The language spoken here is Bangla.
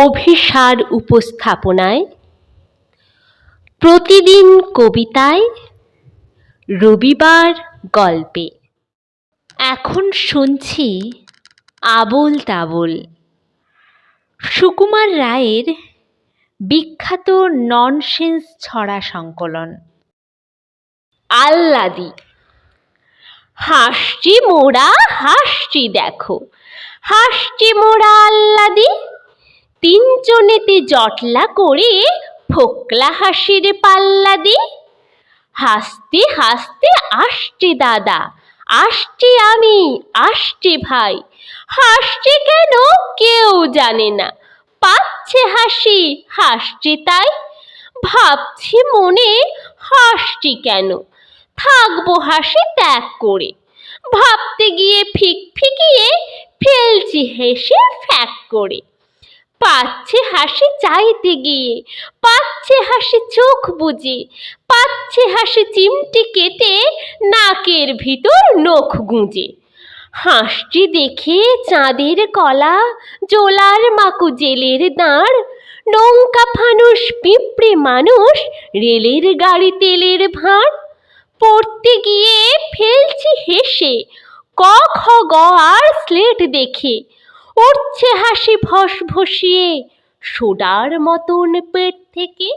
অভিসার উপস্থাপনায়, প্রতিদিন কবিতায়, রবিবার গল্পে। এখন শুনছি আবোল তাবোল, সুকুমার রায়ের বিখ্যাত ননসেন্স ছড়া সংকলন। আহ্লাদি। হাসছি মোরা হাসছি দেখো, হাসছি মোরা আহ্লাদি, তিনজনেতে জটলা করে ফোকলা হাসির পাল্লা দি। হাসতে হাসতে আসছে দাদা, আসছি আমি, আসছে ভাই, হাসছে কেন কেউ জানে না, পাচ্ছে হাসি হাসছে তাই। ভাবছি মনে হাসছি কেন, থাকবো হাসি ত্যাগ করে, ভাবতে গিয়ে ফিকফিকিয়ে ফেলছি হেসে ফ্যাক করে। পাচ্ছে হাসি চাইতে গিয়ে, পাচ্ছে হাসি চোখ বুজে, পাচ্ছে হাসি চিমটি কেটে নাকের ভিতর নখ গুঁজে। হাসছি দেখে চাঁদের কলা, জোলার মাকু জেলের দাঁড়, নৌকা ফানুস পিঁপড়ে মানুষ, রেলের গাড়ি তেলের ভাঁড়। পড়তে গিয়ে ফেলছি হেসে ক খ গ আর স্লেট দেখে, উঠছে হাসি ফসফসিয়ে সোডার মতন পেট থেকে।